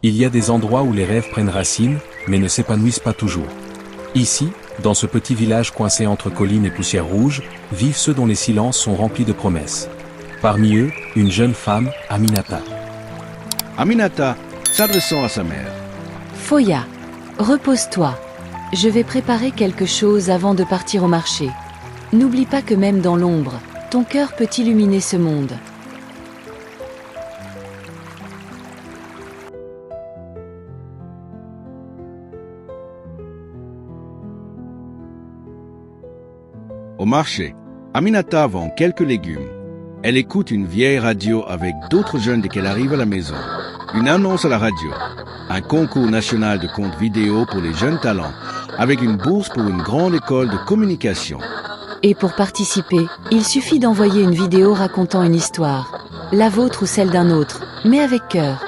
Il y a des endroits où les rêves prennent racine, mais ne s'épanouissent pas toujours. Ici, dans ce petit village coincé entre collines et poussière rouge, vivent ceux dont les silences sont remplis de promesses. Parmi eux, une jeune femme, Aminata. Aminata, s'adressant à sa mère. Foya, repose-toi. Je vais préparer quelque chose avant de partir au marché. N'oublie pas que même dans l'ombre, ton cœur peut illuminer ce monde. Au marché, Aminata vend quelques légumes. Elle écoute une vieille radio avec d'autres jeunes dès qu'elle arrive à la maison. Une annonce à la radio. Un concours national de contes vidéo pour les jeunes talents, avec une bourse pour une grande école de communication. Et pour participer, il suffit d'envoyer une vidéo racontant une histoire, la vôtre ou celle d'un autre, mais avec cœur.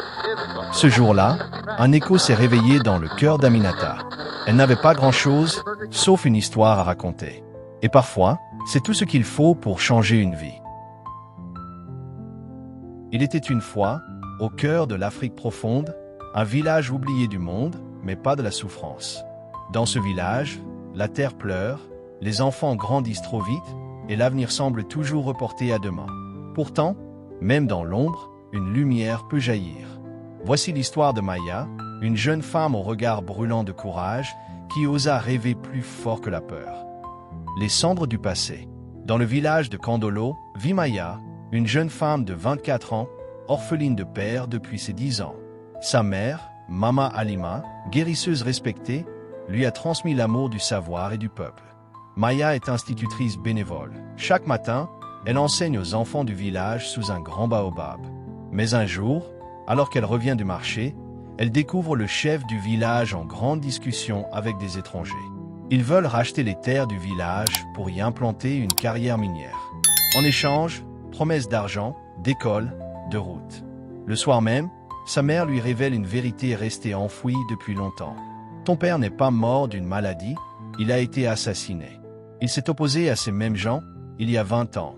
Ce jour-là, un écho s'est réveillé dans le cœur d'Aminata. Elle n'avait pas grand-chose, sauf une histoire à raconter. Et parfois, c'est tout ce qu'il faut pour changer une vie. Il était une fois, au cœur de l'Afrique profonde, un village oublié du monde, mais pas de la souffrance. Dans ce village, la terre pleure, les enfants grandissent trop vite, et l'avenir semble toujours reporté à demain. Pourtant, même dans l'ombre, une lumière peut jaillir. Voici l'histoire de Maya, une jeune femme au regard brûlant de courage, qui osa rêver plus fort que la peur. Les cendres du passé. Dans le village de Kandolo, vit Maya, une jeune femme de 24 ans, orpheline de père depuis ses 10 ans. Sa mère, Mama Halima, guérisseuse respectée, lui a transmis l'amour du savoir et du peuple. Maya est institutrice bénévole. Chaque matin, elle enseigne aux enfants du village sous un grand baobab. Mais un jour, alors qu'elle revient du marché, elle découvre le chef du village en grande discussion avec des étrangers. Ils veulent racheter les terres du village pour y implanter une carrière minière. En échange, promesses d'argent, d'école, de route. Le soir même, sa mère lui révèle une vérité restée enfouie depuis longtemps. Ton père n'est pas mort d'une maladie, il a été assassiné. Il s'est opposé à ces mêmes gens il y a 20 ans.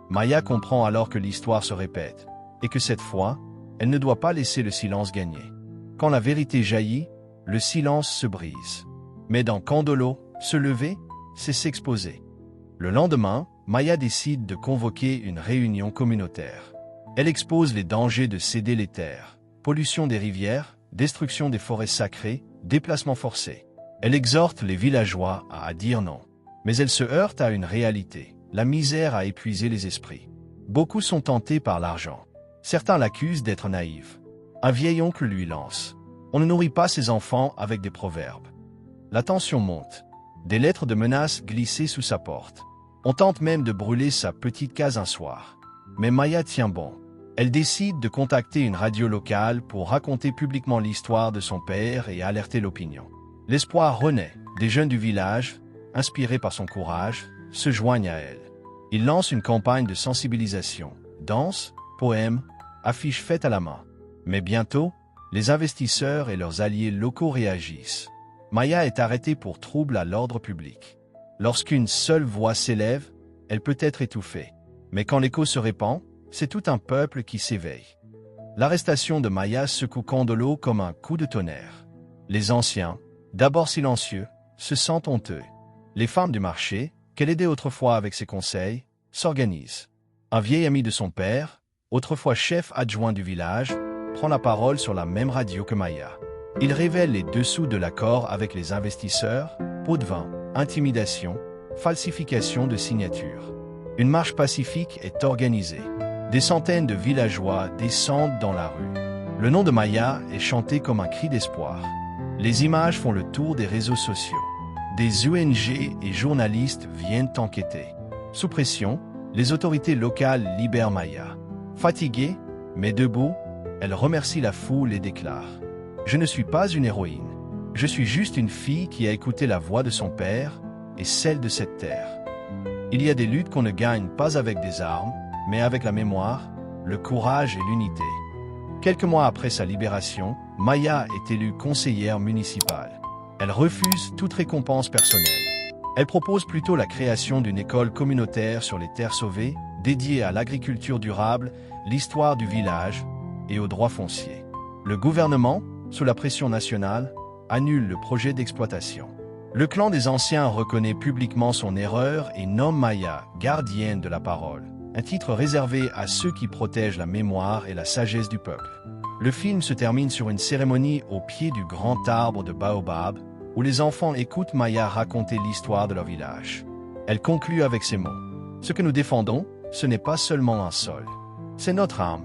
Maya comprend alors que l'histoire se répète, et que cette fois, elle ne doit pas laisser le silence gagner. Quand la vérité jaillit, le silence se brise. Mais dans Kandolo, se lever, c'est s'exposer. Le lendemain, Maya décide de convoquer une réunion communautaire. Elle expose les dangers de céder les terres, pollution des rivières, destruction des forêts sacrées, déplacements forcés. Elle exhorte les villageois à dire non. Mais elle se heurte à une réalité. La misère a épuisé les esprits. Beaucoup sont tentés par l'argent. Certains l'accusent d'être naïve. Un vieil oncle lui lance. On ne nourrit pas ses enfants avec des proverbes. La tension monte. Des lettres de menaces glissées sous sa porte. On tente même de brûler sa petite case un soir. Mais Maya tient bon. Elle décide de contacter une radio locale pour raconter publiquement l'histoire de son père et alerter l'opinion. L'espoir renaît. Des jeunes du village, inspirés par son courage, se joignent à elle. Ils lancent une campagne de sensibilisation. Danses, poèmes, affiches faites à la main. Mais bientôt, les investisseurs et leurs alliés locaux réagissent. Maya est arrêtée pour trouble à l'ordre public. Lorsqu'une seule voix s'élève, elle peut être étouffée. Mais quand l'écho se répand, c'est tout un peuple qui s'éveille. L'arrestation de Maya secoue Kandolo comme un coup de tonnerre. Les anciens, d'abord silencieux, se sentent honteux. Les femmes du marché, qu'elle aidait autrefois avec ses conseils, s'organisent. Un vieil ami de son père, autrefois chef adjoint du village, prend la parole sur la même radio que Maya. Il révèle les dessous de l'accord avec les investisseurs, pots de vin, intimidation, falsification de signatures. Une marche pacifique est organisée. Des centaines de villageois descendent dans la rue. Le nom de Maya est chanté comme un cri d'espoir. Les images font le tour des réseaux sociaux. Des ONG et journalistes viennent enquêter. Sous pression, les autorités locales libèrent Maya. Fatiguée, mais debout, elle remercie la foule et déclare « Je ne suis pas une héroïne. Je suis juste une fille qui a écouté la voix de son père et celle de cette terre. » Il y a des luttes qu'on ne gagne pas avec des armes, mais avec la mémoire, le courage et l'unité. Quelques mois après sa libération, Maya est élue conseillère municipale. Elle refuse toute récompense personnelle. Elle propose plutôt la création d'une école communautaire sur les terres sauvées, dédiée à l'agriculture durable, l'histoire du village et aux droits fonciers. Le gouvernement, sous la pression nationale, annule le projet d'exploitation. Le clan des anciens reconnaît publiquement son erreur et nomme Maya gardienne de la parole, un titre réservé à ceux qui protègent la mémoire et la sagesse du peuple. Le film se termine sur une cérémonie au pied du grand arbre de Baobab, où les enfants écoutent Maya raconter l'histoire de leur village. Elle conclut avec ces mots. Ce que nous défendons, ce n'est pas seulement un sol. C'est notre âme,